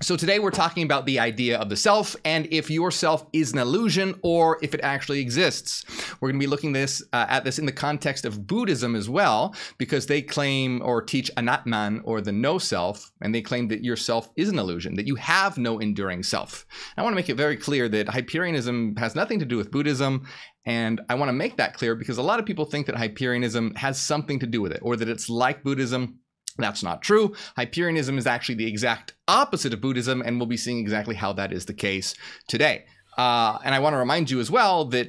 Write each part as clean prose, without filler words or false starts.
So today we're talking about the idea of the self and if your self is an illusion or if it actually exists. We're going to be looking at this in the context of Buddhism as well, because they claim or teach anatman, or the no self, and they claim that your self is an illusion, that you have no enduring self. I want to make it very clear that Hyperianism has nothing to do with Buddhism, and I want to make that clear because a lot of people think that Hyperianism has something to do with it, or that it's like Buddhism. That's not true. Hyperianism is actually the exact opposite of Buddhism, and we'll be seeing exactly how that is the case today. And I want to remind you as well that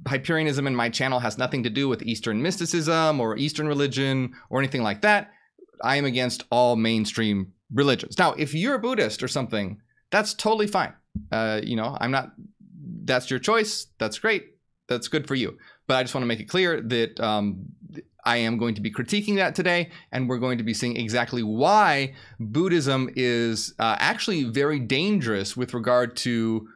Hyperianism in my channel has nothing to do with Eastern mysticism or Eastern religion or anything like that. I am against all mainstream religions. Now, if you're a Buddhist or something, that's totally fine. I'm not, that's your choice. That's great. That's good for you. But I just want to make it clear that I am going to be critiquing that today, and we're going to be seeing exactly why Buddhism is actually very dangerous with regard to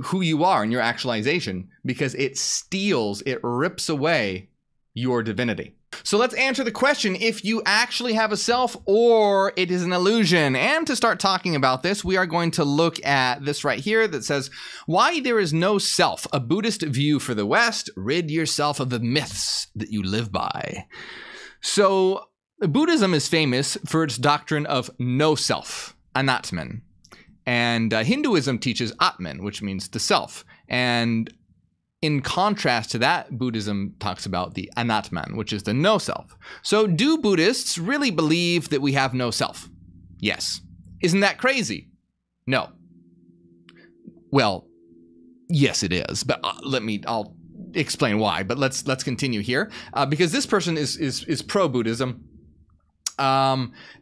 who you are and your actualization, because it steals, it rips away your divinity. So let's answer the question if you actually have a self or it is an illusion. And to start talking about this, we are going to look at this right here that says, why there is no self, a Buddhist view for the West. Rid yourself of the myths that you live by. So Buddhism is famous for its doctrine of no self, anatman. And Hinduism teaches atman, which means the self. And in contrast to that, Buddhism talks about the anatman, which is the no self. So do Buddhists really believe that we have no self? Yes. Isn't that crazy? No. Well, yes, it is. But I'll explain why. But let's continue here, because this person is pro-Buddhism.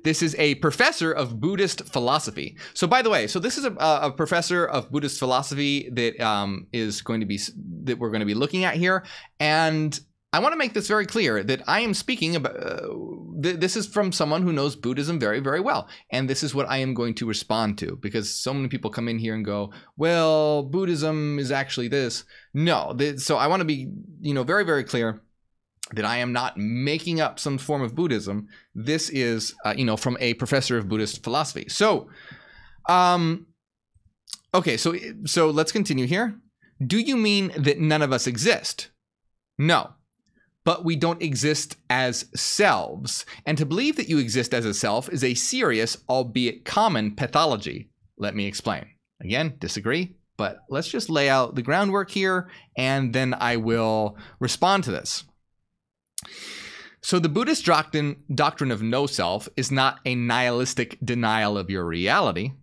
This is a professor of Buddhist philosophy. So by the way, this is a professor of Buddhist philosophy that that we're going to be looking at here. And I want to make this very clear that I am speaking about, this is from someone who knows Buddhism very, very well. And this is what I am going to respond to, because so many people come in here and go, well, Buddhism is actually this. No, so I want to be, very, very clear that I am not making up some form of Buddhism. This is, from a professor of Buddhist philosophy. So, okay, so let's continue here. Do you mean that none of us exist? No, but we don't exist as selves. And to believe that you exist as a self is a serious, albeit common, pathology. Let me explain. Again, disagree, but let's just lay out the groundwork here, and then I will respond to this. So the Buddhist doctrine of no self is not a nihilistic denial of your reality.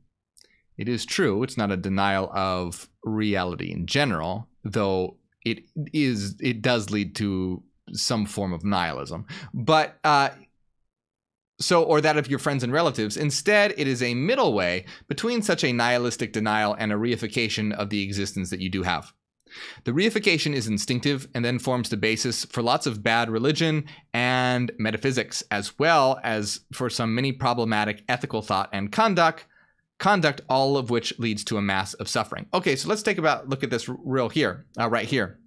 It is true, it's not a denial of reality in general, though it does lead to some form of nihilism. But or that of your friends and relatives. Instead, it is a middle way between such a nihilistic denial and a reification of the existence that you do have. The reification is instinctive and then forms the basis for lots of bad religion and metaphysics, as well as for some many problematic ethical thought and conduct, all of which leads to a mass of suffering. Okay, so let's take a look at this right here.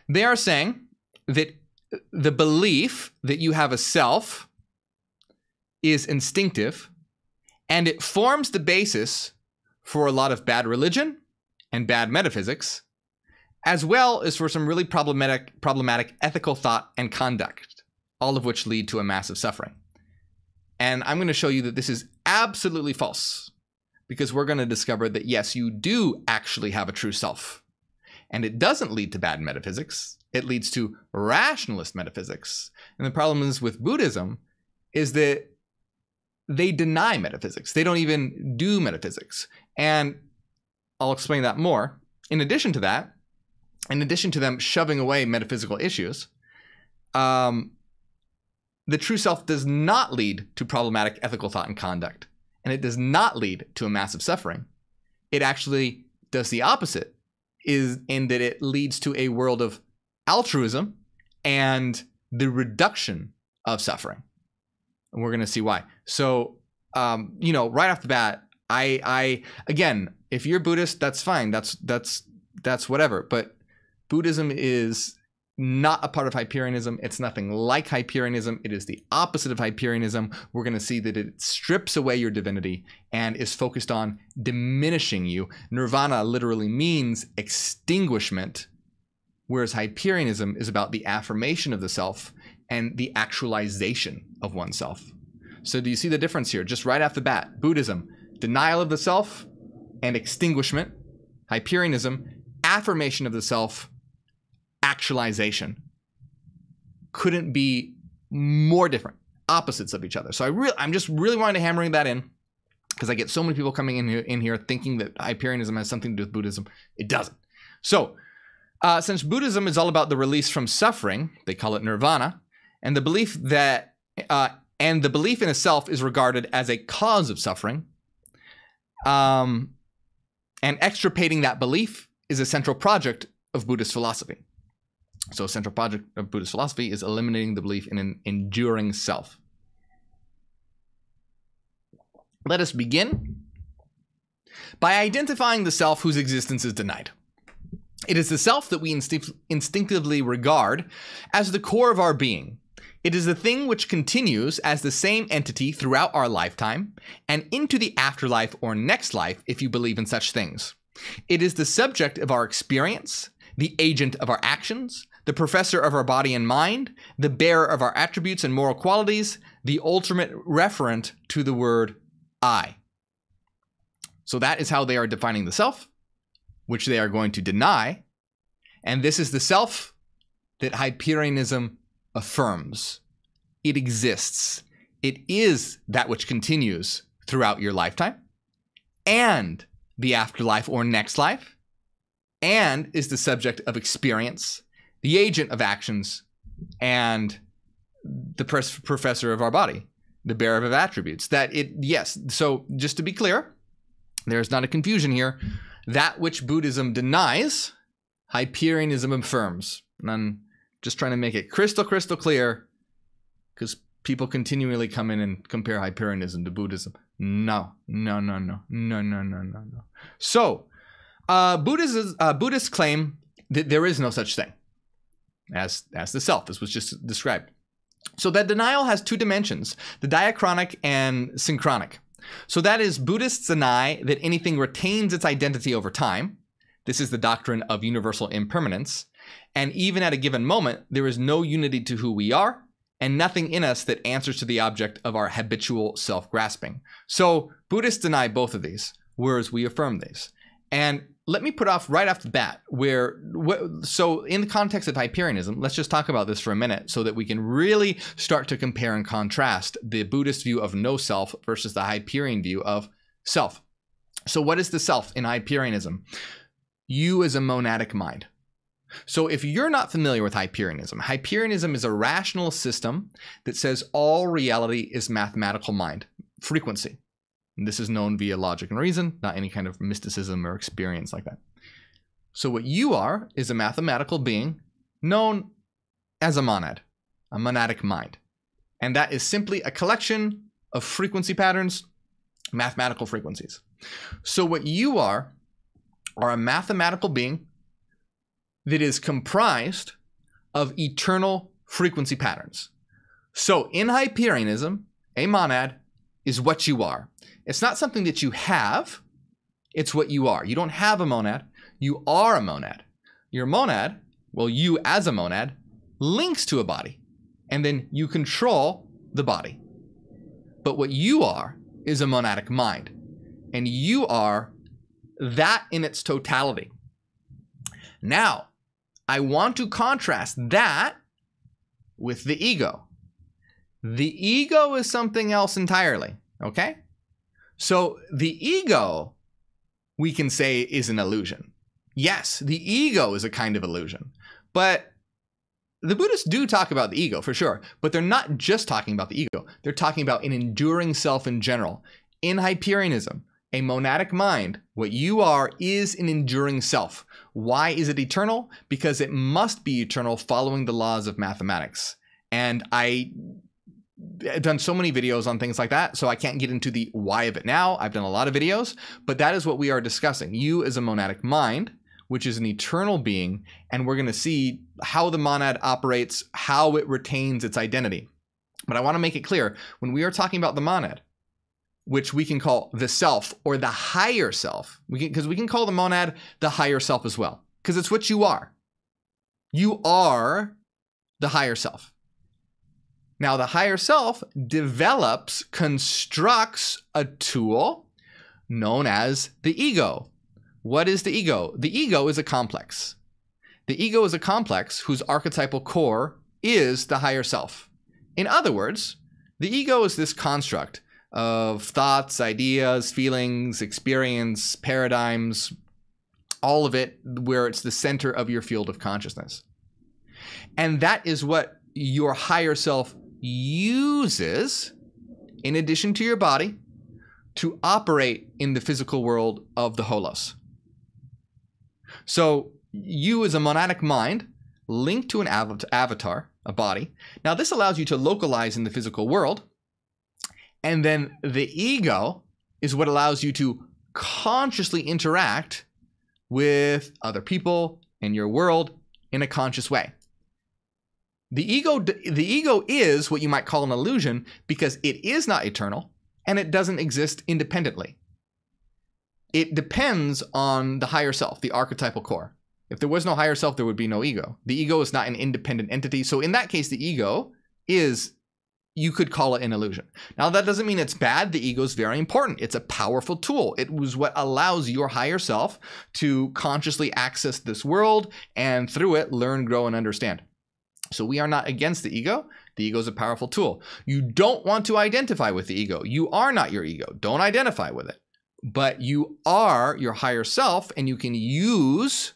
They are saying that the belief that you have a self is instinctive, and it forms the basis for a lot of bad religion and bad metaphysics, as well as for some really problematic ethical thought and conduct, all of which lead to a massive suffering. And I'm going to show you that this is absolutely false, because we're going to discover that, yes, you do actually have a true self. And it doesn't lead to bad metaphysics. It leads to rationalist metaphysics. And the problem is with Buddhism is that they deny metaphysics. They don't even do metaphysics. And I'll explain that more. In addition to that, in addition to them shoving away metaphysical issues, the true self does not lead to problematic ethical thought and conduct, and it does not lead to a massive suffering. It actually does the opposite, in that it leads to a world of altruism and the reduction of suffering. And we're going to see why. So, right off the bat, I again, if you're Buddhist, that's fine. That's whatever. But Buddhism is not a part of Hyperianism. It's nothing like Hyperianism. It is the opposite of Hyperianism. We're going to see that it strips away your divinity and is focused on diminishing you. Nirvana literally means extinguishment, whereas Hyperianism is about the affirmation of the self and the actualization of oneself. So do you see the difference here? Just right off the bat, Buddhism, denial of the self and extinguishment. Hyperianism, affirmation of the self, actualization. Couldn't be more different, opposites of each other. So I'm just really wanting to hammer that in because I get so many people coming in here thinking that Hyperianism has something to do with Buddhism. It doesn't. So since Buddhism is all about the release from suffering, they call it nirvana, and the belief that the belief in a self is regarded as a cause of suffering, and extirpating that belief is a central project of Buddhist philosophy. So a central project of Buddhist philosophy is eliminating the belief in an enduring self. Let us begin by identifying the self whose existence is denied. It is the self that we instinctively regard as the core of our being. It is the thing which continues as the same entity throughout our lifetime and into the afterlife or next life if you believe in such things. It is the subject of our experience, the agent of our actions, the professor of our body and mind, the bearer of our attributes and moral qualities, the ultimate referent to the word I. So that is how they are defining the self, which they are going to deny. And this is the self that Hyperianism affirms. It exists. It is that which continues throughout your lifetime and the afterlife or next life, and is the subject of experience, the agent of actions, and the professor of our body, the bearer of attributes. Yes, so just to be clear, there's not a confusion here. That which Buddhism denies, Hyperianism affirms. And I'm just trying to make it crystal clear, because people continually come in and compare Hyperianism to Buddhism. No. So, Buddhists claim that there is no such thing as the self. This was just described. So that denial has two dimensions, the diachronic and synchronic. So that is, Buddhists deny that anything retains its identity over time. This is the doctrine of universal impermanence. And even at a given moment, there is no unity to who we are and nothing in us that answers to the object of our habitual self-grasping. So Buddhists deny both of these, whereas we affirm these. And let me put off right off the bat so in the context of Hyperianism, let's just talk about this for a minute so that we can really start to compare and contrast the Buddhist view of no self versus the Hyperian view of self. So what is the self in Hyperianism? You as a monadic mind. So if you're not familiar with Hyperianism is a rational system that says all reality is mathematical mind, frequency. And this is known via logic and reason, not any kind of mysticism or experience like that. So what you are is a mathematical being known as a monad, a monadic mind. And that is simply a collection of frequency patterns, mathematical frequencies. So what you are a mathematical being that is comprised of eternal frequency patterns. So in Hyperianism, a monad is what you are. It's not something that you have, it's what you are. You don't have a monad, you are a monad. Your monad, well, you as a monad, links to a body, and then you control the body. But what you are is a monadic mind, and you are that in its totality. Now, I want to contrast that with the ego. The ego is something else entirely, okay? So the ego, we can say, is an illusion. Yes, the ego is a kind of illusion, but the Buddhists do talk about the ego for sure, but they're not just talking about the ego. They're talking about an enduring self in general. In Hyperianism, a monadic mind, what you are is an enduring self. Why is it eternal? Because it must be eternal following the laws of mathematics. And I've done so many videos on things like that, so I can't get into the why of it now. I've done a lot of videos, but that is what we are discussing. You as a monadic mind, which is an eternal being, and we're going to see how the monad operates, how it retains its identity. But I want to make it clear, when we are talking about the monad, which we can call the self or the higher self, because we can call the monad the higher self as well, because it's what you are. You are the higher self. Now, the higher self develops, constructs a tool known as the ego. What is the ego? The ego is a complex. The ego is a complex whose archetypal core is the higher self. In other words, the ego is this construct of thoughts, ideas, feelings, experience, paradigms, all of it where it's the center of your field of consciousness. And that is what your higher self uses, in addition to your body, to operate in the physical world of the holos. So you as a monadic mind linked to an avatar, a body. Now this allows you to localize in the physical world. And then the ego is what allows you to consciously interact with other people in your world in a conscious way. The ego is what you might call an illusion because it is not eternal and it doesn't exist independently. It depends on the higher self, the archetypal core. If there was no higher self, there would be no ego. The ego is not an independent entity. So in that case, the ego is, you could call it an illusion. Now, that doesn't mean it's bad. The ego is very important. It's a powerful tool. It was what allows your higher self to consciously access this world and through it, learn, grow, and understand. So we are not against the ego. The ego is a powerful tool. You don't want to identify with the ego. You are not your ego. Don't identify with it. But you are your higher self, and you can use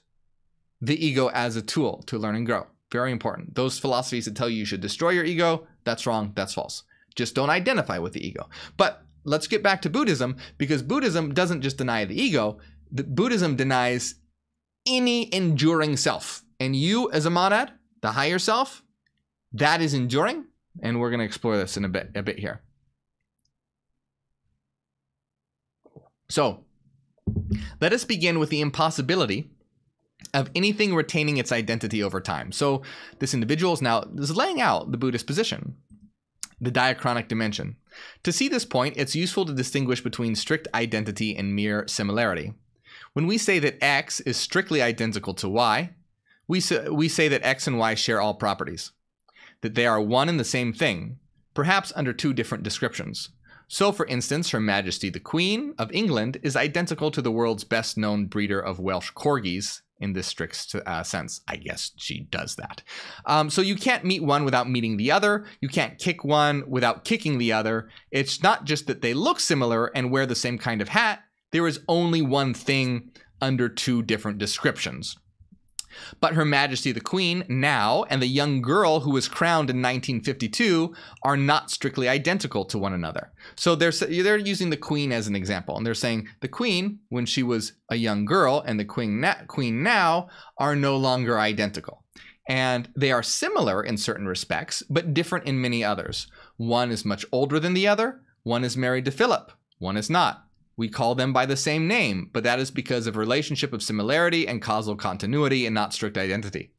the ego as a tool to learn and grow. Very important. Those philosophies that tell you should destroy your ego, that's wrong, that's false. Just don't identify with the ego. But let's get back to Buddhism, because Buddhism doesn't just deny the ego. Buddhism denies any enduring self. And you as a monad, the higher self, that is enduring. And we're going to explore this in a bit here. So let us begin with the impossibility of anything retaining its identity over time. So this individual is laying out the Buddhist position, the diachronic dimension. To see this point, it's useful to distinguish between strict identity and mere similarity. When we say that X is strictly identical to Y, we say that X and Y share all properties, that they are one and the same thing, perhaps under two different descriptions. So, for instance, Her Majesty the Queen of England is identical to the world's best-known breeder of Welsh corgis in this strict sense. I guess she does that. So you can't meet one without meeting the other. You can't kick one without kicking the other. It's not just that they look similar and wear the same kind of hat. There is only one thing under two different descriptions. But Her Majesty the Queen now and the young girl who was crowned in 1952 are not strictly identical to one another. So they're using the Queen as an example, and they're saying the Queen, when she was a young girl, and the Queen now are no longer identical. And they are similar in certain respects, but different in many others. One is much older than the other. One is married to Philip. One is not. We call them by the same name, but that is because of relationship of similarity and causal continuity and not strict identity.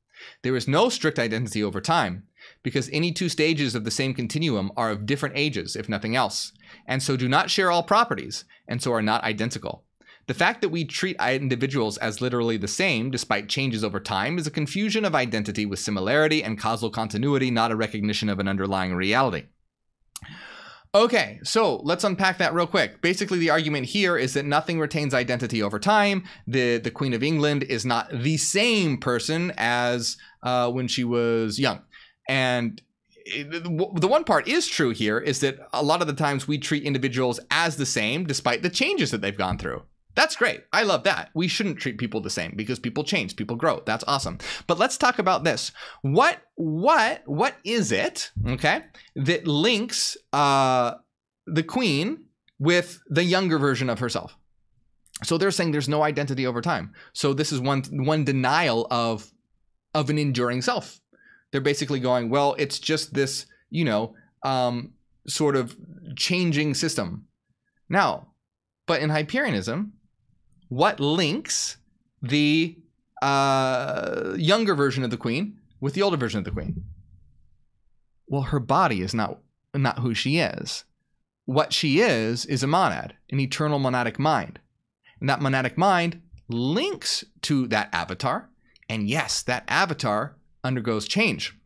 There is no strict identity over time because any two stages of the same continuum are of different ages, if nothing else, and so do not share all properties, and so are not identical. The fact that we treat individuals as literally the same despite changes over time is a confusion of identity with similarity and causal continuity, not a recognition of an underlying reality. Okay, so let's unpack that real quick. Basically, the argument here is that nothing retains identity over time. The Queen of England is not the same person as when she was young. And the one part is true here is that a lot of the times we treat individuals as the same despite the changes that they've gone through. That's great. I love that. We shouldn't treat people the same because people change, people grow. That's awesome. But let's talk about this. What is it, okay, that links the Queen with the younger version of herself? So they're saying there's no identity over time. So this is one denial of an enduring self. They're basically going, well, it's just this, sort of changing system. Now, but in Hyperianism, what links the younger version of the queen with the older version of the queen. Well, her body is not who she is. What she is a monad, an eternal monadic mind. And that monadic mind links to that avatar. And yes, that avatar undergoes change.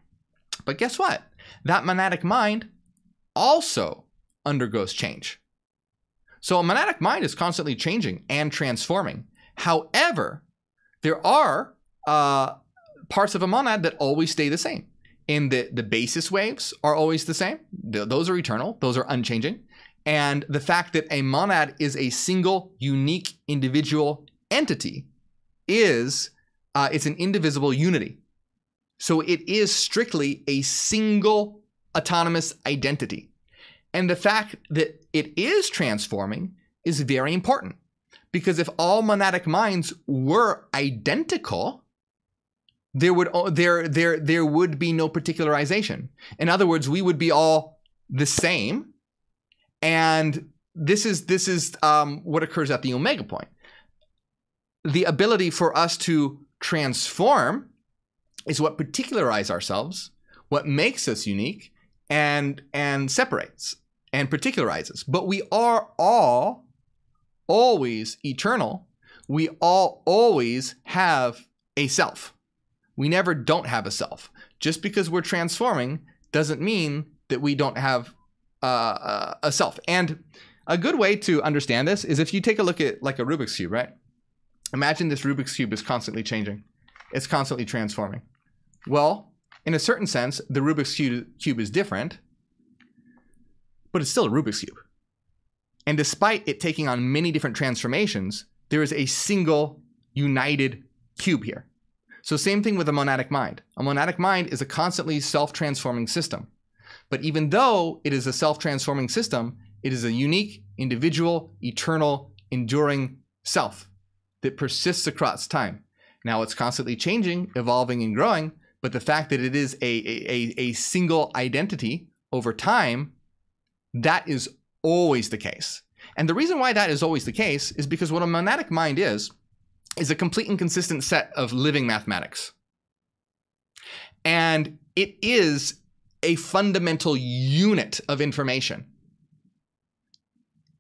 But guess what? That monadic mind also undergoes change. So a monadic mind is constantly changing and transforming. However, there are parts of a monad that always stay the same. And the basis waves are always the same. Those are eternal. Those are unchanging. And the fact that a monad is a single, unique, individual entity is it's an indivisible unity. So it is strictly a single autonomous identity. And the fact that it is transforming is very important, because if all monadic minds were identical, there would be no particularization. In other words, we would be all the same. And this is what occurs at the omega point. The ability for us to transform is what particularizes ourselves, what makes us unique, and separates and particularizes. But we are all always eternal. We all always have a self. We never don't have a self. Just because we're transforming doesn't mean that we don't have a self. And a good way to understand this is if you take a look at like a Rubik's Cube, right? Imagine this Rubik's Cube is constantly changing. It's constantly transforming. Well, in a certain sense, the Rubik's Cube is different, but it's still a Rubik's Cube. And despite it taking on many different transformations, there is a single united cube here. So same thing with a monadic mind. A monadic mind is a constantly self-transforming system. But even though it is a self-transforming system, it is a unique, individual, eternal, enduring self that persists across time. Now it's constantly changing, evolving, and growing, but the fact that it is a single identity over time, that is always the case. And the reason why that is always the case is because what a monadic mind is a complete and consistent set of living mathematics. And it is a fundamental unit of information.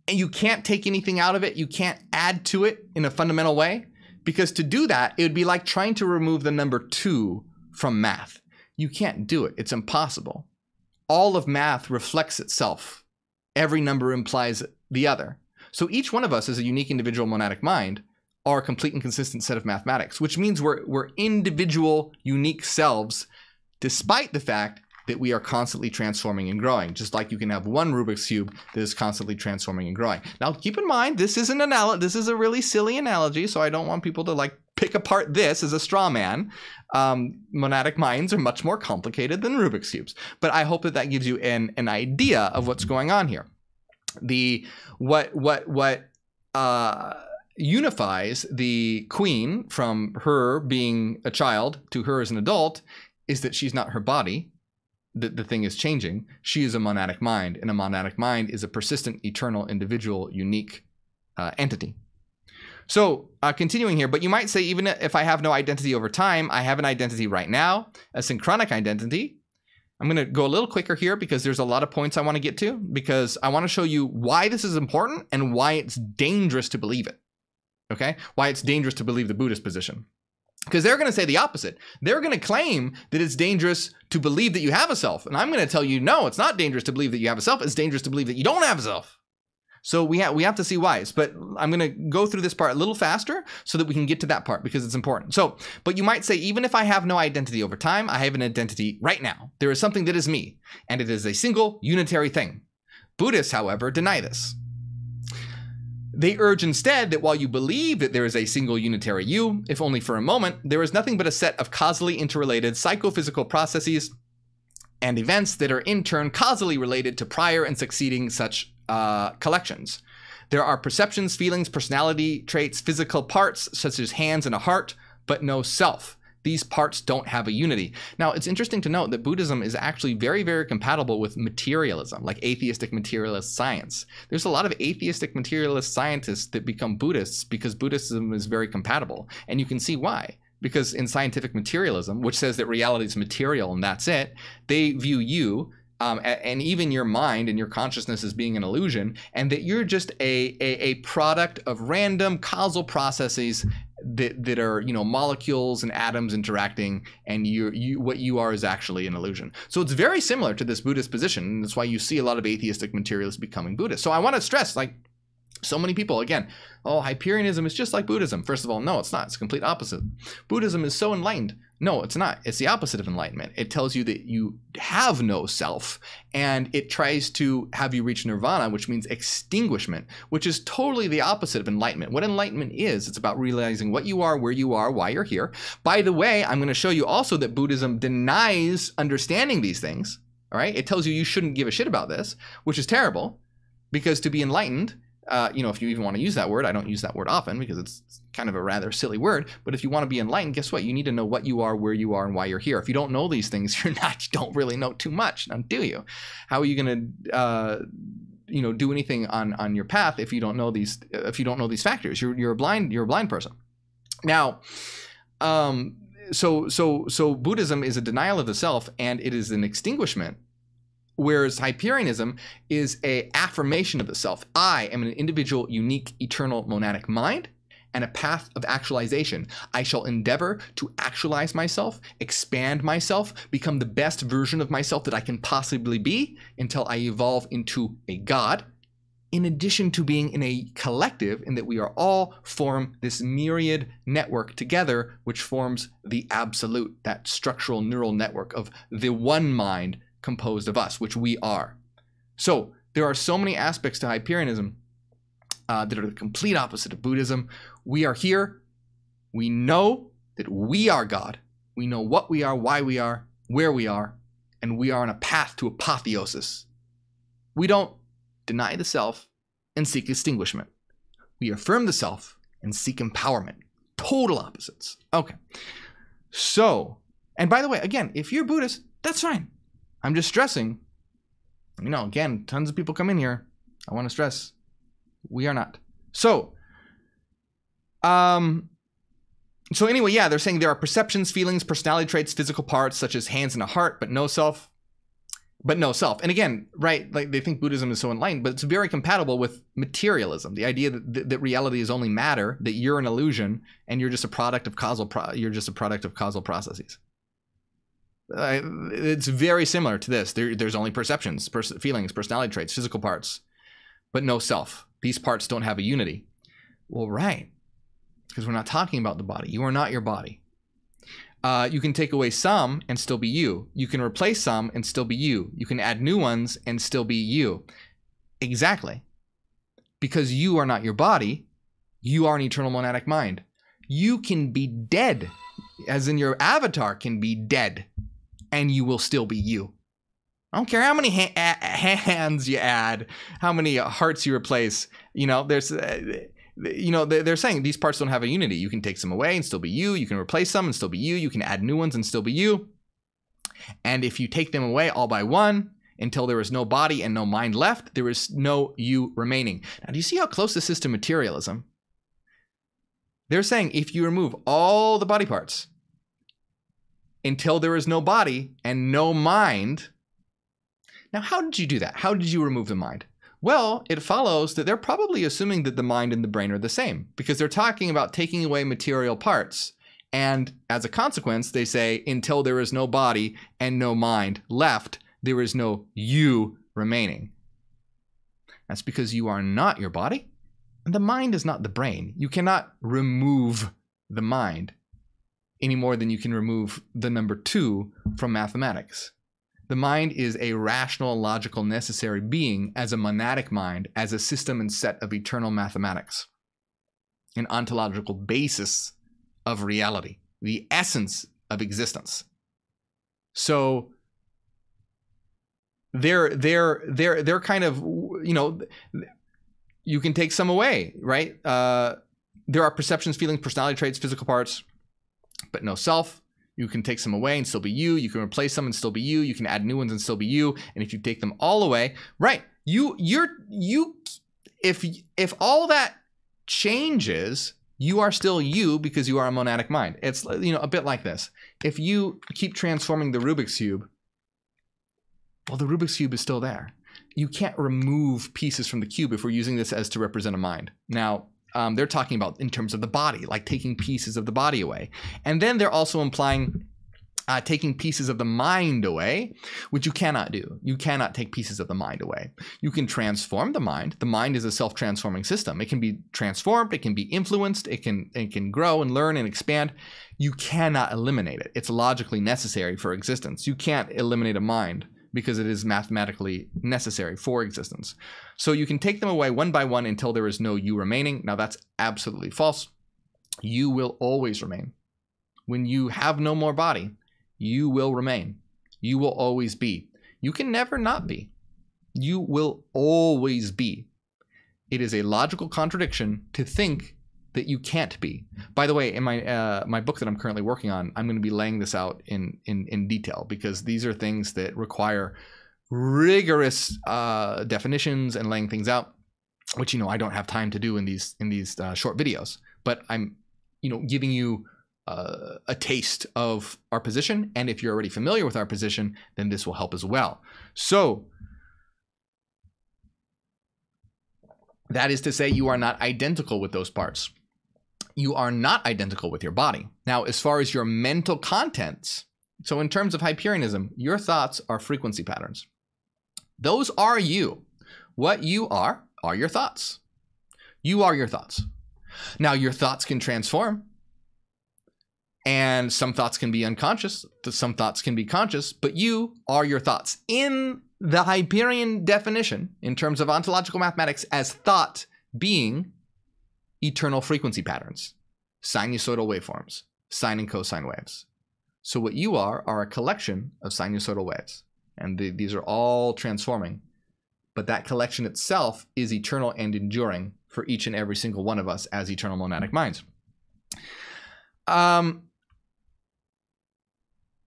And you can't take anything out of it. You can't add to it in a fundamental way, because to do that, it would be like trying to remove the number 2 from math. You can't do it. It's impossible. All of math reflects itself. Every number implies the other. So each one of us is a unique individual monadic mind, or a complete and consistent set of mathematics, which means we're individual, unique selves, despite the fact that we are constantly transforming and growing, just like you can have one Rubik's Cube that is constantly transforming and growing. Now, keep in mind, this is a really silly analogy, so I don't want people to like pick apart this as a straw man. Monadic minds are much more complicated than Rubik's Cubes, but I hope that gives you an idea of what's going on here. What unifies the queen from her being a child to her as an adult is that she's not her body. The thing is changing. She is a monadic mind, and a monadic mind is a persistent, eternal, individual, unique entity. So continuing here, but you might say, even if I have no identity over time, I have an identity right now, a synchronic identity. I'm going to go a little quicker here because there's a lot of points I want to get to, because I want to show you why this is important and why it's dangerous to believe it. Okay? Why it's dangerous to believe the Buddhist position. Because they're going to say the opposite. They're going to claim that it's dangerous to believe that you have a self. And I'm going to tell you, no, it's not dangerous to believe that you have a self. It's dangerous to believe that you don't have a self. So we have to see why. But I'm going to go through this part a little faster so that we can get to that part, because it's important. So, but you might say, even if I have no identity over time, I have an identity right now. There is something that is me, and it is a single unitary thing. Buddhists, however, deny this. They urge instead that while you believe that there is a single unitary you, if only for a moment, there is nothing but a set of causally interrelated psychophysical processes and events that are in turn causally related to prior and succeeding such collections. There are perceptions, feelings, personality traits, physical parts such as hands and a heart, but no self. These parts don't have a unity. Now, it's interesting to note that Buddhism is actually very, very compatible with materialism, like atheistic materialist science. There's a lot of atheistic materialist scientists that become Buddhists because Buddhism is very compatible. And you can see why. because in scientific materialism, which says that reality is material and that's it, they view you and even your mind and your consciousness as being an illusion, and that you're just a product of random causal processes that are, you know, molecules and atoms interacting, and what you are is actually an illusion. So it's very similar to this Buddhist position, and that's why you see a lot of atheistic materialists becoming Buddhist. So I want to stress, like, so many people, again, oh, Hyperianism is just like Buddhism. First of all, no, it's not. It's the complete opposite. Buddhism is so enlightened. No, it's not. It's the opposite of enlightenment. It tells you that you have no self, and it tries to have you reach nirvana, which means extinguishment, which is totally the opposite of enlightenment. What enlightenment is, it's about realizing what you are, where you are, why you're here. By the way, I'm going to show you also that Buddhism denies understanding these things. All right? It tells you shouldn't give a shit about this, which is terrible, because to be enlightened, you know, if you even want to use that word, I don't use that word often because it's kind of a rather silly word. But if you want to be enlightened, guess what? You need to know what you are, where you are, and why you're here. If you don't know these things, you don't really know too much, now do you? How are you going to, you know, do anything on your path if you don't know these? If you don't know these factors, you're a blind person. Now, so Buddhism is a denial of the self, and it is an extinguishment. Whereas Hyperianism is an affirmation of the self. I am an individual, unique, eternal, monadic mind and a path of actualization. I shall endeavor to actualize myself, expand myself, become the best version of myself that I can possibly be until I evolve into a God, in addition to being in a collective in that we are all form this myriad network together, which forms the absolute, that structural neural network of the one mind composed of us, which we are. So there are so many aspects to Hyperianism that are the complete opposite of Buddhism. We are here. We know that we are God. We know what we are, why we are, where we are, and we are on a path to apotheosis. We don't deny the self and seek extinguishment. We affirm the self and seek empowerment. Total opposites. Okay. So, and by the way, again, if you're Buddhist, that's fine. I'm just stressing, you know, again, tons of people come in here. I want to stress, we are not. So anyway, yeah, they're saying there are perceptions, feelings, personality traits, physical parts, such as hands and a heart, but no self. And again, right, like they think Buddhism is so enlightened, but it's very compatible with materialism. The idea that reality is only matter, that you're an illusion, and you're just a product of causal processes. It's very similar to this. There's only perceptions, feelings, personality traits, physical parts, but no self. These parts don't have a unity. Well, right, because we're not talking about the body. You are not your body. You can take away some and still be you. You can replace some and still be you. You can add new ones and still be you. Exactly. Because you are not your body. You are an eternal monadic mind. You can be dead, as in your avatar can be dead, and you will still be you. I don't care how many hands you add, how many hearts you replace. You know, there's, you know, they're saying these parts don't have a unity. You can take some away and still be you. You can replace some and still be you. You can add new ones and still be you. And if you take them away all by one, until there is no body and no mind left, there is no you remaining. Now, do you see how close this is to materialism? They're saying if you remove all the body parts until there is no body and no mind. Now, how did you do that? How did you remove the mind? Well, it follows that they're probably assuming that the mind and the brain are the same, because they're talking about taking away material parts. And as a consequence, they say until there is no body and no mind left, there is no you remaining. That's because you are not your body, and the mind is not the brain. You cannot remove the mind any more than you can remove the number 2 from mathematics. The mind is a rational, logical, necessary being as a monadic mind, as a system and set of eternal mathematics, an ontological basis of reality, the essence of existence. So they're kind of, you know, you can take some away, right? There are perceptions, feelings, personality traits, physical parts, but no self. You can take some away and still be you. You can replace some and still be you. You can add new ones and still be you. And if you take them all away, right? If all that changes, You are still you because you are a monadic mind. It's, you know, a bit like this. If you keep transforming the Rubik's Cube, well, the Rubik's Cube is still there. You can't remove pieces from the cube if we're using this as to represent a mind. Now, they're talking about in terms of the body, like taking pieces of the body away. And then they're also implying taking pieces of the mind away, which you cannot do. You cannot take pieces of the mind away. You can transform the mind. The mind is a self-transforming system. It can be transformed. It can be influenced. It can grow and learn and expand. You cannot eliminate it. It's logically necessary for existence. You can't eliminate a mind because it is mathematically necessary for existence. So you can take them away one by one until there is no you remaining. Now that's absolutely false. You will always remain. When you have no more body, you will remain. You will always be. You can never not be. You will always be. It is a logical contradiction to think that you can't be. By the way, in my book that I'm currently working on, I'm going to be laying this out in detail, because these are things that require rigorous definitions and laying things out, which, you know, I don't have time to do in these short videos. But I'm, you know, giving you a taste of our position, and if you're already familiar with our position, then this will help as well. So that is to say, you are not identical with those parts. You are not identical with your body. Now, as far as your mental contents, so in terms of Hyperionism, your thoughts are frequency patterns. Those are you. What you are your thoughts. You are your thoughts. Now, your thoughts can transform. And some thoughts can be unconscious, some thoughts can be conscious, but you are your thoughts. In the Hyperion definition, in terms of ontological mathematics, as thought being eternal frequency patterns, sinusoidal waveforms, sine and cosine waves. So what you are a collection of sinusoidal waves. And these are all transforming. But that collection itself is eternal and enduring for each and every single one of us as eternal monadic minds.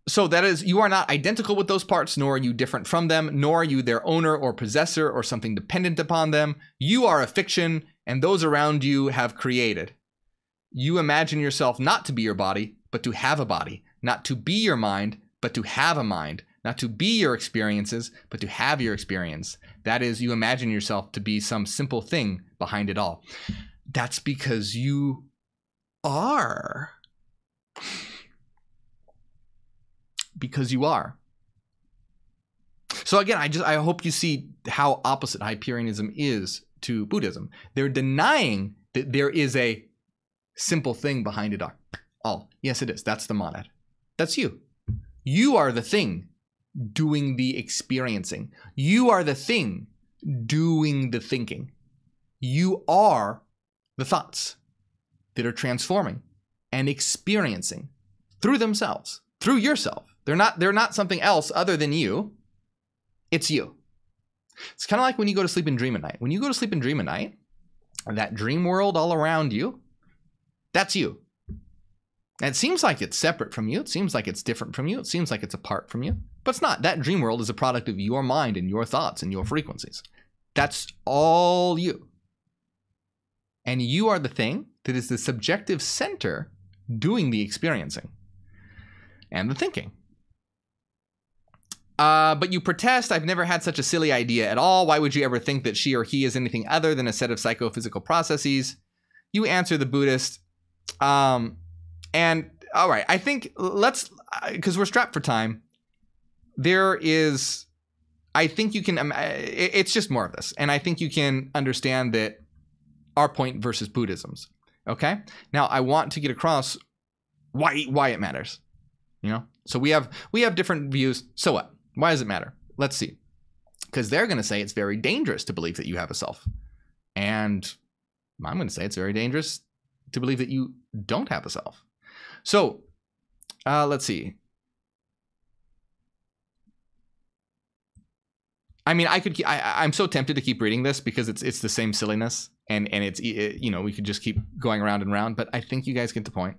So that is, you are not identical with those parts, nor are you different from them, nor are you their owner or possessor or something dependent upon them. You are a fiction, and those around you have created. You imagine yourself not to be your body, but to have a body, not to be your mind, but to have a mind, not to be your experiences, but to have your experience. That is, you imagine yourself to be some simple thing behind it all. That's because you are. Because you are. So again, I hope you see how opposite Hyperionism is to Buddhism. They're denying that there is a simple thing behind it all. Yes, it is. That's the monad. That's you. You are the thing doing the experiencing. You are the thing doing the thinking. You are the thoughts that are transforming and experiencing through themselves, through yourself. They're not something else other than you. It's you. It's kind of like when you go to sleep and dream at night. When you go to sleep and dream at night, that dream world all around you, that's you. And it seems like it's separate from you. It seems like it's different from you. It seems like it's apart from you. But it's not. That dream world is a product of your mind and your thoughts and your frequencies. That's all you. And you are the thing that is the subjective center doing the experiencing and the thinking. But you protest, I've never had such a silly idea at all. Why would you ever think that she or he is anything other than a set of psychophysical processes? You answer the Buddhist. And all right, I think because we're strapped for time, I think you can, it's just more of this. And I think you can understand that our point versus Buddhism's. Okay? Now, I want to get across why it matters. You know? So we have different views. So what? Why does it matter? Let's see. Because they're going to say it's very dangerous to believe that you have a self. And I'm going to say it's very dangerous to believe that you don't have a self. So let's see. I mean, I'm so tempted to keep reading this because it's the same silliness, and it's, you know, we could just keep going around and around, but I think you guys get the point.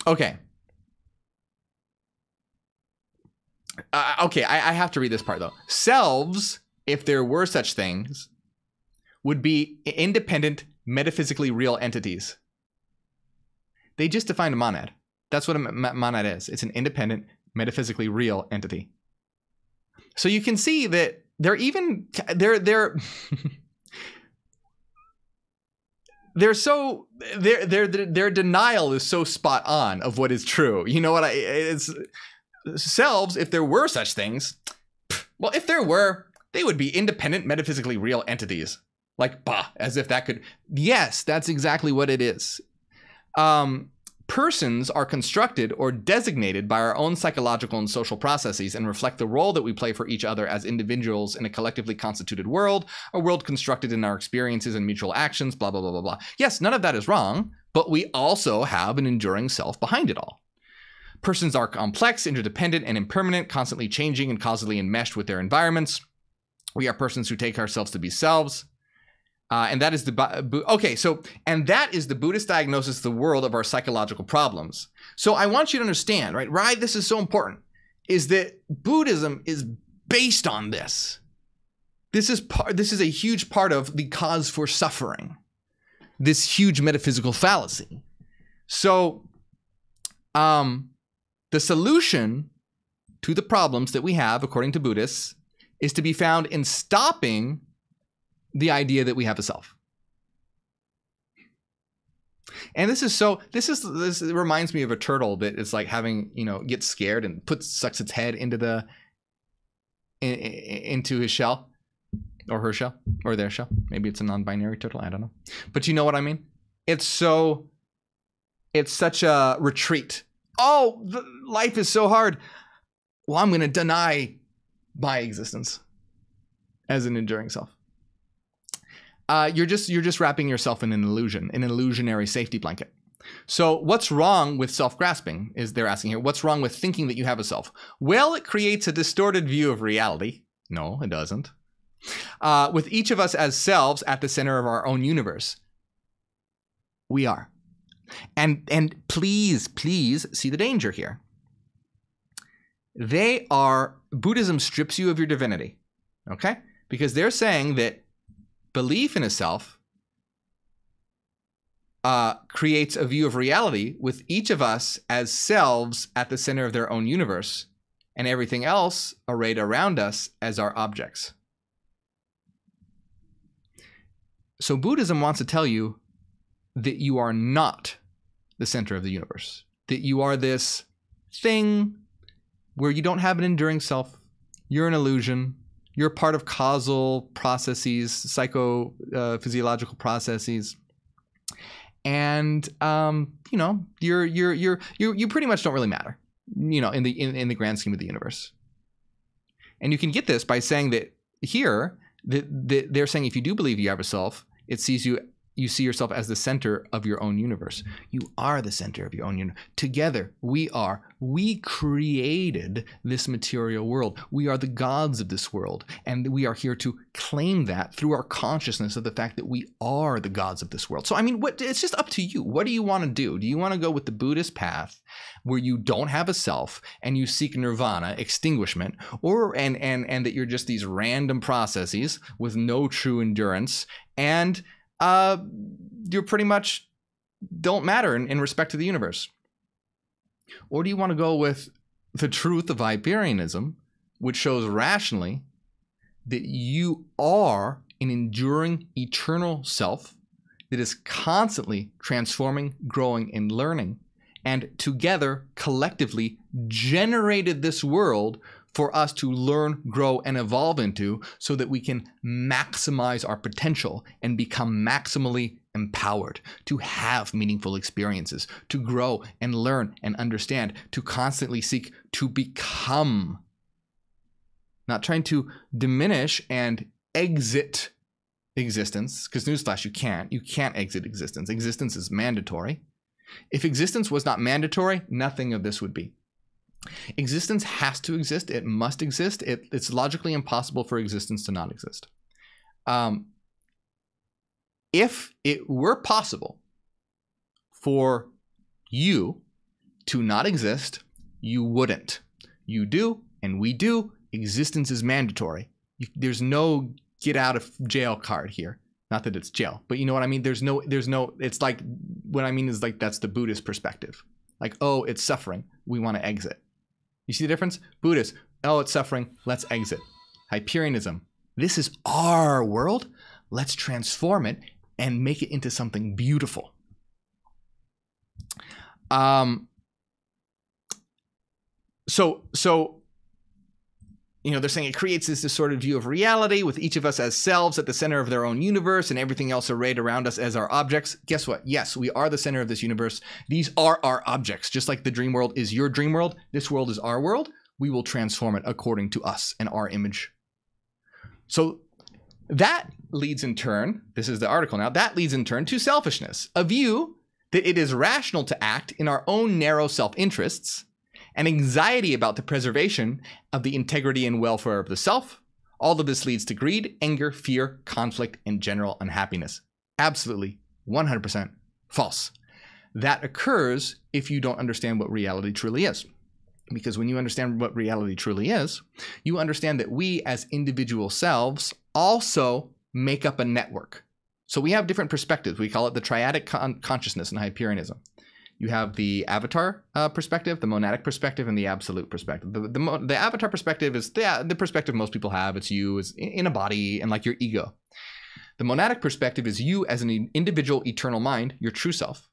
Okay. Okay, I have to read this part though. Selves, if there were such things, would be independent, metaphysically real entities. They just defined a monad. That's what a monad is. It's an independent, metaphysically real entity. So you can see that they're their denial is so spot on of what is true. You know what? It's selves, if there were such things, well, if there were, they would be independent, metaphysically real entities. Like, bah, as if that could. Yes, that's exactly what it is. Persons are constructed or designated by our own psychological and social processes and reflect the role that we play for each other as individuals in a collectively constituted world, a world constructed in our experiences and mutual actions, blah, blah, blah, blah, blah. Yes, none of that is wrong, but we also have an enduring self behind it all. Persons are complex, interdependent, and impermanent, constantly changing and causally enmeshed with their environments. We are persons who take ourselves to be selves. And that is the Buddhist diagnosis of the world of our psychological problems. So I want you to understand, right? Why this is so important is that Buddhism is based on this. This is a huge part of the cause for suffering. This huge metaphysical fallacy. So, the solution to the problems that we have, according to Buddhists, is to be found in stopping the idea that we have a self. And this reminds me of a turtle that is like having, gets scared and sucks its head into his shell or her shell or their shell. Maybe it's a non-binary turtle. I don't know. But you know what I mean? It's such a retreat. Oh, life is so hard. Well, I'm going to deny my existence as an enduring self. You're just wrapping yourself in an illusion, an illusionary safety blanket. So what's wrong with self-grasping is they're asking here. What's wrong with thinking that you have a self? Well, it creates a distorted view of reality. No, it doesn't. With each of us as selves at the center of our own universe. We are. And please see the danger here. Buddhism strips you of your divinity. Okay? Because they're saying that belief in a self creates a view of reality with each of us as selves at the center of their own universe and everything else arrayed around us as our objects. So Buddhism wants to tell you that you are not the center of the universe, that you are this thing where you don't have an enduring self. You're an illusion. You're part of causal processes, psychophysiological processes, and you pretty much don't really matter, in the grand scheme of the universe. And you can get this by saying that here that they're saying if you do believe you have a self, it sees you see yourself as the center of your own universe. You are the center of your own universe. Together, we created this material world. We are the gods of this world. And we are here to claim that through our consciousness of the fact that we are the gods of this world. So, I mean, it's just up to you. What do you want to do? Do you want to go with the Buddhist path where you don't have a self and you seek nirvana, extinguishment, and that you're just these random processes with no true endurance, and you pretty much don't matter in respect to the universe? Or do you want to go with the truth of Hyperianism, which shows rationally that you are an enduring eternal self that is constantly transforming, growing, and learning, and together, collectively, generated this world for us to learn, grow, and evolve into so that we can maximize our potential and become maximally empowered to have meaningful experiences, to grow and learn and understand, to constantly seek to become. Not trying to diminish and exit existence, because newsflash, you can't exit existence. Existence is mandatory. If existence was not mandatory, nothing of this would be. Existence has to exist. It must exist. It's logically impossible for existence to not exist. If it were possible for you to not exist, you wouldn't. You do, and we do, existence is mandatory. There's no get out of jail card here. Not that it's jail, but you know what I mean? There's no, it's like, what I mean is like, that's the Buddhist perspective. Like, oh, it's suffering, we want to exit. You see the difference? Buddhist, oh, it's suffering, let's exit. Hyperionism, this is our world, let's transform it and make it into something beautiful. So you know, they're saying it creates this distorted view of reality with each of us as selves at the center of their own universe and everything else arrayed around us as our objects. Guess what? Yes, we are the center of this universe. These are our objects. Just like the dream world is your dream world, this world is our world. We will transform it according to us and our image. So that leads in turn, this is the article now, that leads in turn to selfishness, a view that it is rational to act in our own narrow self-interests, and anxiety about the preservation of the integrity and welfare of the self. All of this leads to greed, anger, fear, conflict, and general unhappiness. Absolutely, 100% false. That occurs if you don't understand what reality truly is. Because when you understand what reality truly is, you understand that we as individual selves also make up a network. So we have different perspectives. We call it the triadic consciousness in Hyperionism. You have the avatar perspective, the monadic perspective, and the absolute perspective. The avatar perspective is the perspective most people have. It's you as in a body and like your ego. The monadic perspective is you as an individual eternal mind, your true self.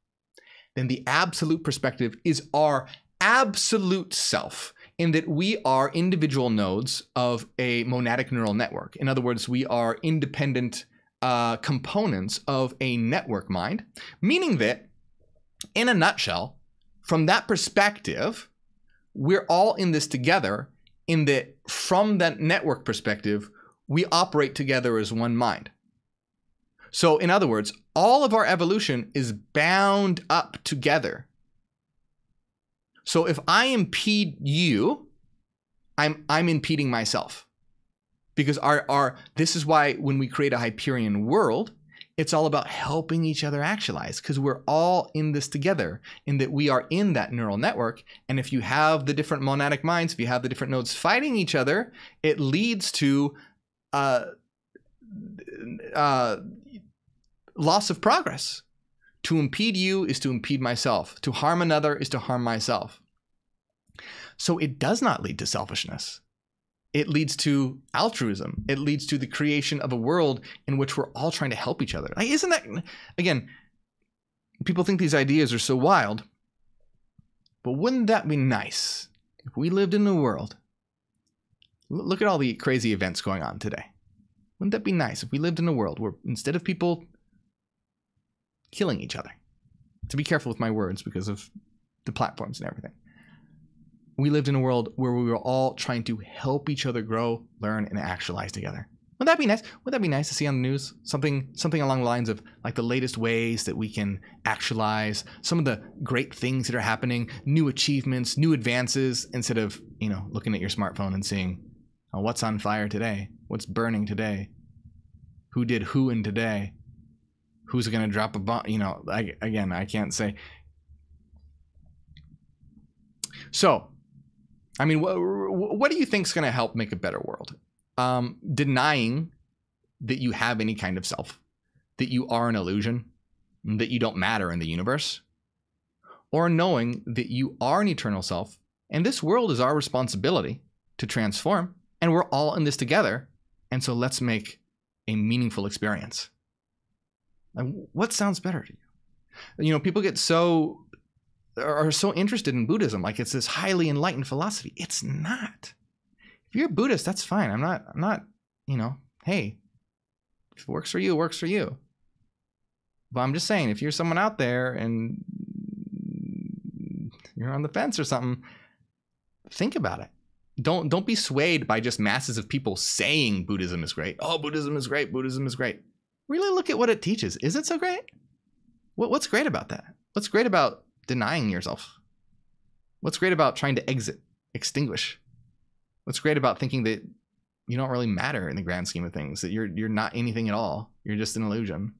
Then the absolute perspective is our absolute self, in that we are individual nodes of a monadic neural network. In other words, we are independent components of a network mind, meaning that in a nutshell, from that perspective, we're all in this together, in that from that network perspective, we operate together as one mind. So in other words, all of our evolution is bound up together. So if I impede you, I'm impeding myself. Because this is why when we create a Hyperion world, it's all about helping each other actualize, because we're all in this together, in that we are in that neural network. And if you have the different monadic minds, if you have the different nodes fighting each other, it leads to loss of progress. To impede you is to impede myself. To harm another is to harm myself. So it does not lead to selfishness. It leads to altruism. It leads to the creation of a world in which we're all trying to help each other. Like, isn't that, again, people think these ideas are so wild, but wouldn't that be nice if we lived in a world? Look at all the crazy events going on today. Wouldn't that be nice if we lived in a world where instead of people killing each other, to be careful with my words because of the platforms and everything, we lived in a world where we were all trying to help each other grow, learn, and actualize together. Wouldn't that be nice? Would that be nice to see on the news? Something along the lines of like the latest ways that we can actualize, some of the great things that are happening, new achievements, new advances, instead of, you know, looking at your smartphone and seeing, oh, what's on fire today? What's burning today? Who did who in today? Who's going to drop a bomb? You know, again, I can't say. So, I mean, what do you think is going to help make a better world? Denying that you have any kind of self, that you are an illusion, that you don't matter in the universe, or knowing that you are an eternal self, and this world is our responsibility to transform, and we're all in this together, and so let's make a meaningful experience. What sounds better to you? You know, people are so interested in Buddhism, like it's this highly enlightened philosophy. It's not. If you're a Buddhist, that's fine. I'm not, you know, hey, if it works for you, it works for you. But I'm just saying, if you're someone out there and you're on the fence or something, think about it. Don't be swayed by just masses of people saying Buddhism is great. Oh, Buddhism is great. Buddhism is great. Really look at what it teaches. Is it so great? What's great about that? What's great about denying yourself? What's great about trying to extinguish? What's great about thinking that you don't really matter in the grand scheme of things, that you're not anything at all? You're just an illusion.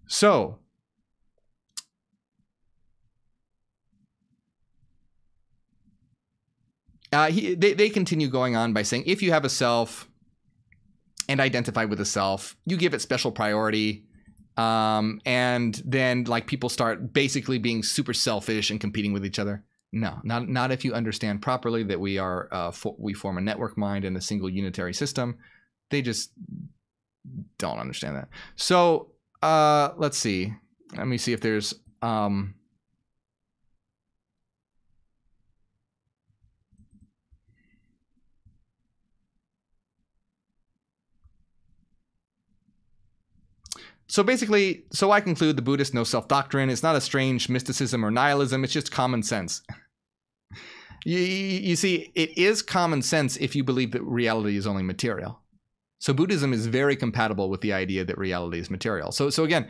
So, They continue going on by saying, if you have a self and identify with a self, you give it special priority. And then like people start basically being super selfish and competing with each other. No, not if you understand properly that we are we form a network mind in a single unitary system. They just don't understand that. So let's see. Let me see if there's So basically, so I conclude the Buddhist no-self doctrine is not a strange mysticism or nihilism, it's just common sense. You see, it is common sense if you believe that reality is only material. So Buddhism is very compatible with the idea that reality is material. So again,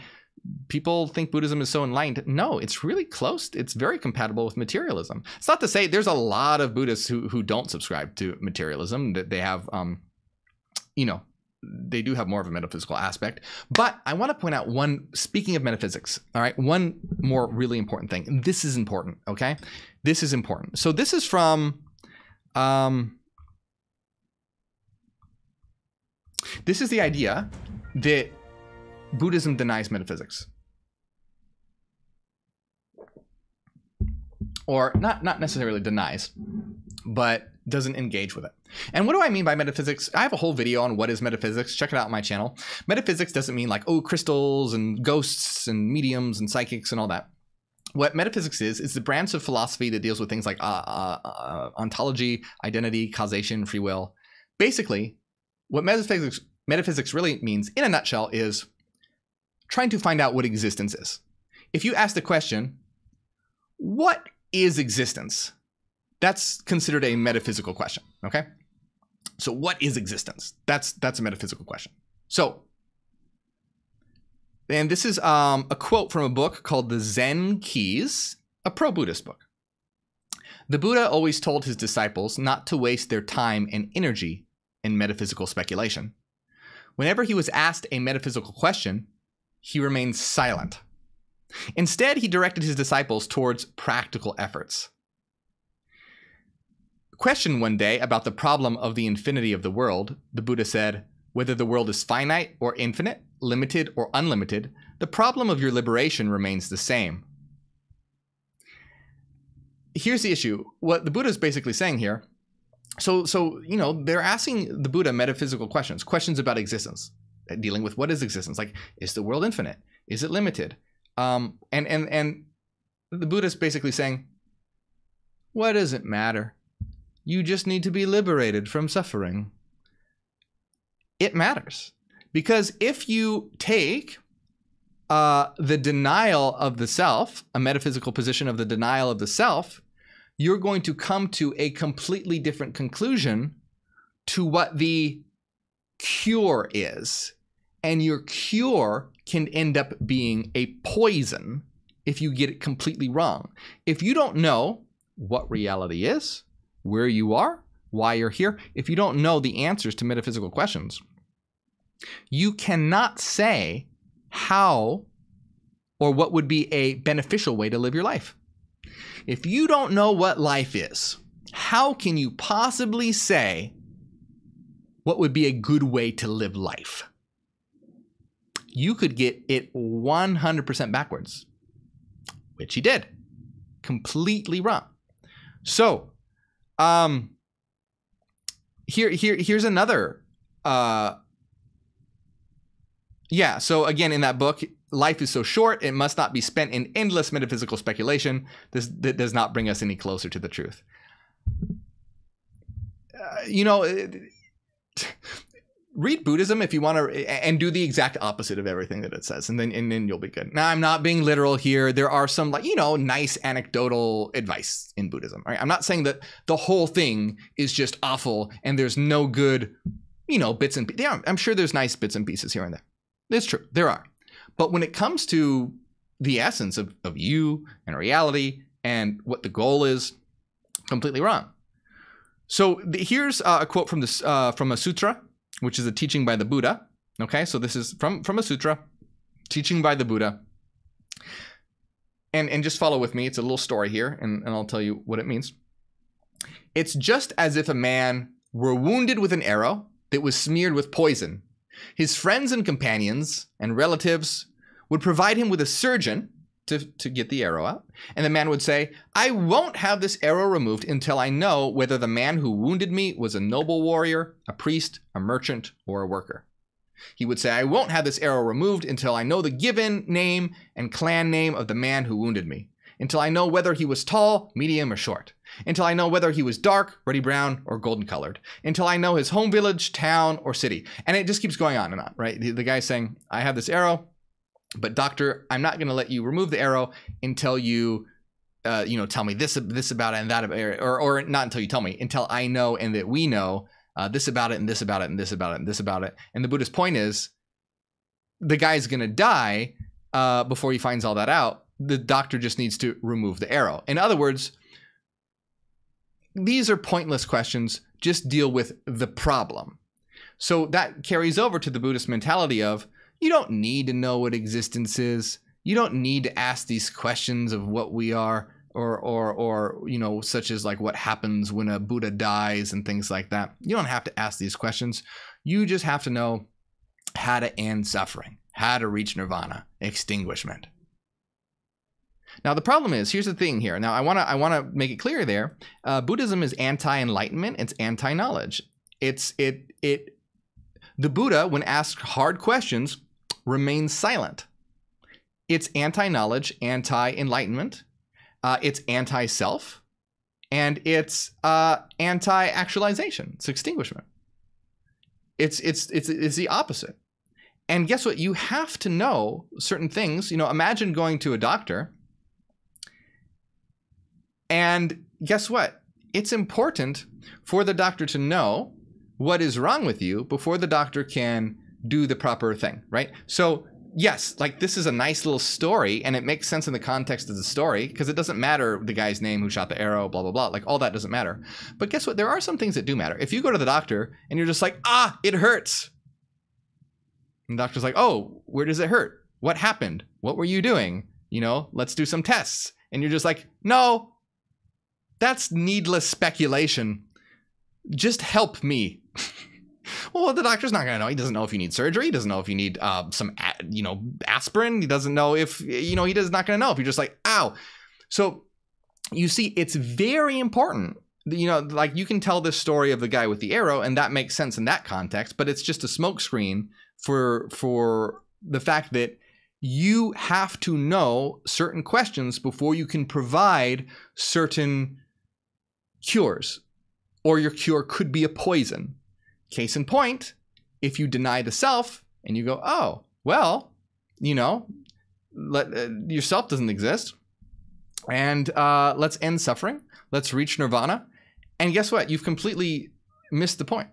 people think Buddhism is so enlightened. No, it's really close. It's very compatible with materialism. It's not to say there's a lot of Buddhists who don't subscribe to materialism, that they have, they do have more of a metaphysical aspect. But I want to point out one, speaking of metaphysics, all right, one more really important thing. This is important, okay? This is important. So this is from, this is the idea that Buddhism denies metaphysics. Or not necessarily denies, but doesn't engage with it. And what do I mean by metaphysics? I have a whole video on what is metaphysics. Check it out on my channel. Metaphysics doesn't mean like, oh, crystals and ghosts and mediums and psychics and all that. What metaphysics is the branch of philosophy that deals with things like ontology, identity, causation, free will. Basically, what metaphysics really means, in a nutshell, is trying to find out what existence is. If you ask the question, what is existence? That's considered a metaphysical question, okay? So what is existence? That's a metaphysical question. So, and this is a quote from a book called The Zen Keys, a pro-Buddhist book. The Buddha always told his disciples not to waste their time and energy in metaphysical speculation. Whenever he was asked a metaphysical question, he remained silent. Instead, he directed his disciples towards practical efforts. Questioned one day about the problem of the infinity of the world, the Buddha said, whether the world is finite or infinite, limited or unlimited, the problem of your liberation remains the same. Here's the issue. What the Buddha is basically saying here, so they're asking the Buddha metaphysical questions about existence, dealing with what is existence, like, is the world infinite? Is it limited? And the Buddha is basically saying, what does it matter? You just need to be liberated from suffering. It matters. Because if you take the denial of the self, a metaphysical position of the denial of the self, you're going to come to a completely different conclusion to what the cure is. And your cure can end up being a poison if you get it completely wrong. If you don't know what reality is, where you are, why you're here, if you don't know the answers to metaphysical questions, you cannot say how or what would be a beneficial way to live your life. If you don't know what life is, how can you possibly say what would be a good way to live life? You could get it 100% backwards, which he did. Completely wrong. So, here's another, so again, in that book, life is so short, it must not be spent in endless metaphysical speculation. That does not bring us any closer to the truth. Read Buddhism if you want to, and do the exact opposite of everything that it says, and then you'll be good. Now, I'm not being literal here. There are some nice anecdotal advice in Buddhism. Right? I'm not saying that the whole thing is just awful and there's no good, bits and pieces. Yeah, I'm sure there's nice bits and pieces here and there. It's true, there are. But when it comes to the essence of you and reality and what the goal is, completely wrong. So here's a quote from this from a sutra, which is a teaching by the Buddha. Okay, so this is from a sutra, teaching by the Buddha. And just follow with me. It's a little story here, and I'll tell you what it means. It's just as if a man were wounded with an arrow that was smeared with poison. His friends and companions and relatives would provide him with a surgeon to get the arrow out. And the man would say, I won't have this arrow removed until I know whether the man who wounded me was a noble warrior, a priest, a merchant, or a worker. He would say, I won't have this arrow removed until I know the given name and clan name of the man who wounded me. Until I know whether he was tall, medium, or short. Until I know whether he was dark, ruddy brown, or golden colored. Until I know his home village, town, or city. And it just keeps going on and on, right? The guy's saying, I have this arrow, but doctor, I'm not going to let you remove the arrow until you, tell me this about it and that about it, or not until you tell me, until I know and that we know this about it and this about it and this about it and this about it. And the Buddhist point is, the guy's going to die before he finds all that out. The doctor just needs to remove the arrow. In other words, these are pointless questions. Just deal with the problem. So that carries over to the Buddhist mentality of, you don't need to know what existence is. You don't need to ask these questions of what we are, or such as like what happens when a Buddha dies and things like that. You don't have to ask these questions. You just have to know how to end suffering, how to reach nirvana, extinguishment. Now, the problem is, here's the thing here. Now, I want to make it clear there. Buddhism is anti-enlightenment. It's anti-knowledge. The Buddha, when asked hard questions, remains silent. It's anti-knowledge, anti-enlightenment. It's anti-self, and it's anti-actualization. It's extinguishment. It's the opposite. And guess what? You have to know certain things. Imagine going to a doctor. And guess what? It's important for the doctor to know what is wrong with you before the doctor can do the proper thing, right? So yes, like this is a nice little story and it makes sense in the context of the story because it doesn't matter the guy's name who shot the arrow, blah, blah, blah. Like all that doesn't matter. But guess what? There are some things that do matter. If you go to the doctor and you're just like, it hurts. And the doctor's like, oh, where does it hurt? What happened? What were you doing? Let's do some tests. And you're just like, no. That's needless speculation. Just help me. Well, the doctor's not going to know. He doesn't know if you need surgery. He doesn't know if you need some aspirin. He doesn't know if, he's not going to know if you're just like, ow. So you see, it's very important. Like you can tell this story of the guy with the arrow, and that makes sense in that context, but it's just a smokescreen for the fact that you have to know certain questions before you can provide certain cures, or your cure could be a poison. Case in point, if you deny the self and you go, oh, well, yourself doesn't exist, and let's end suffering, let's reach nirvana, and guess what? You've completely missed the point.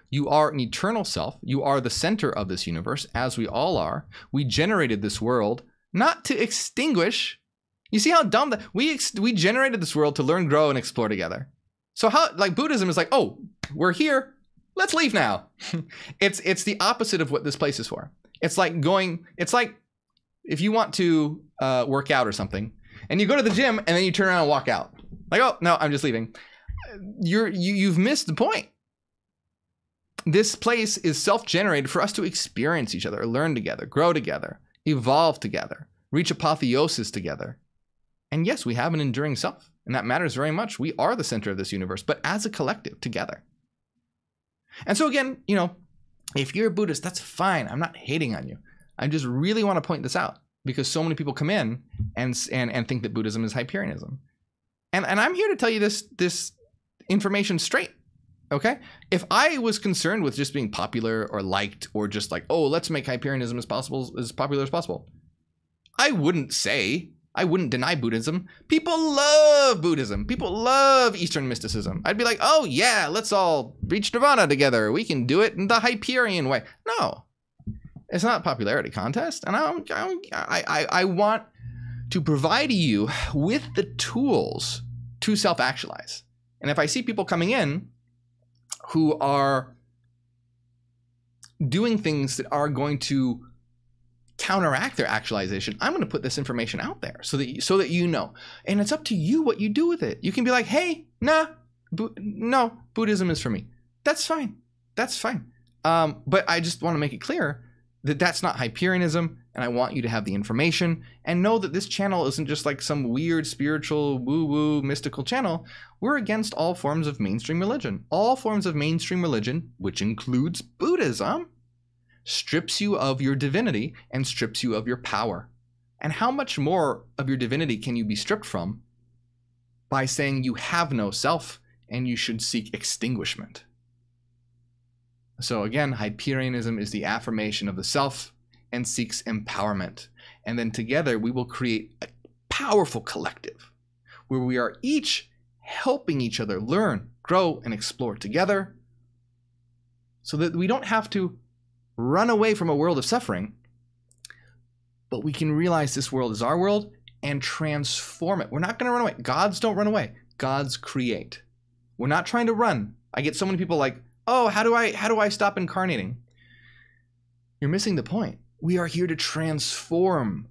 You are an eternal self. You are the center of this universe, as we all are. We generated this world not to extinguish. You see how dumb that we generated this world to learn, grow, and explore together. So how, like, Buddhism is like, oh, we're here, let's leave now. It's the opposite of what this place is for. It's like if you want to work out or something, and you go to the gym and then you turn around and walk out. Like, oh no, I'm just leaving. You've missed the point. This place is self-generated for us to experience each other, learn together, grow together, evolve together, reach apotheosis together. And yes, we have an enduring self, and that matters very much. We are the center of this universe, but as a collective, together. And so again, if you're a Buddhist, that's fine. I'm not hating on you. I just really want to point this out because so many people come in and think that Buddhism is Hyperianism. And I'm here to tell you this information straight. Okay? If I was concerned with just being popular or liked or just like, oh, let's make Hyperianism as popular as possible, I wouldn't deny Buddhism. People love Buddhism. People love Eastern mysticism. I'd be like, oh yeah, let's all reach nirvana together. We can do it in the Hyperion way. No, it's not a popularity contest. And I want to provide you with the tools to self-actualize. And if I see people coming in who are doing things that are going to counteract their actualization, I'm going to put this information out there so that you know. And it's up to you what you do with it. You can be like, hey, nah, No, Buddhism is for me. That's fine. That's fine. But I just want to make it clear that that's not Hyperianism, and I want you to have the information and know that this channel isn't just like some weird spiritual woo-woo mystical channel. We're against all forms of mainstream religion. All forms of mainstream religion, which includes Buddhism, strips you of your divinity and strips you of your power. And how much more of your divinity can you be stripped from by saying you have no self and you should seek extinguishment? So again, Hyperianism is the affirmation of the self and seeks empowerment. And then together we will create a powerful collective where we are each helping each other learn, grow, and explore together so that we don't have to run away from a world of suffering, but we can realize this world is our world and transform it. We're not going to run away. Gods don't run away. Gods create. We're not trying to run. I get so many people like, oh, how do I stop incarnating? You're missing the point. We are here to transform.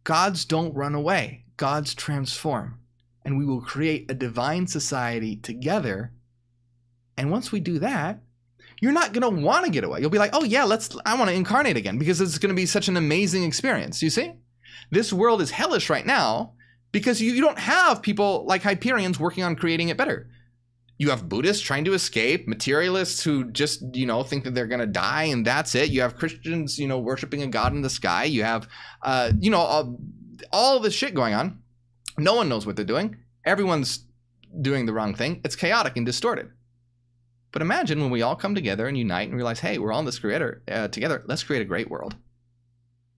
Gods don't run away. Gods transform. And we will create a divine society together. And once we do that, you're not going to want to get away. You'll be like, oh yeah, I want to incarnate again because it's going to be such an amazing experience. You see? This world is hellish right now because you don't have people like Hyperions working on creating it better. You have Buddhists trying to escape, materialists who just, think that they're going to die and that's it. You have Christians, worshiping a god in the sky. You have, all this shit going on. No one knows what they're doing. Everyone's doing the wrong thing. It's chaotic and distorted. But imagine when we all come together and unite and realize, hey, we're all in this creator together. Let's create a great world.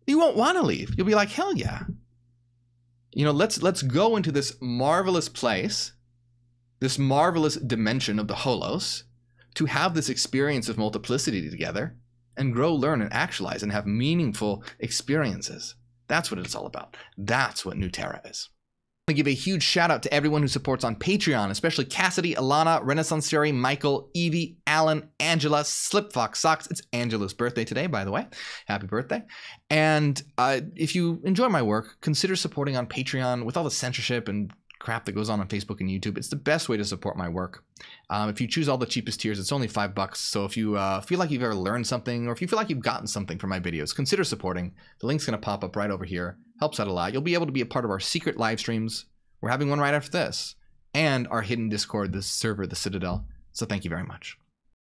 You won't want to leave. You'll be like, hell yeah. Let's go into this marvelous place, this marvelous dimension of the holos, to have this experience of multiplicity together and grow, learn, and actualize and have meaningful experiences. That's what it's all about. That's what New Terra is. I want to give a huge shout out to everyone who supports on Patreon, especially Cassidy, Alana, Renaissance Sherry, Michael, Evie, Alan, Angela, Slipfox Socks. It's Angela's birthday today, by the way. Happy birthday. And if you enjoy my work, consider supporting on Patreon with all the censorship and crap that goes on Facebook and YouTube. It's the best way to support my work. If you choose all the cheapest tiers, it's only $5. So if you feel like you've ever learned something, or if you feel like you've gotten something from my videos, consider supporting. The link's going to pop up right over here. Helps out a lot. You'll be able to be a part of our secret live streams. We're having one right after this. And our hidden Discord, the server, the Citadel. So thank you very much.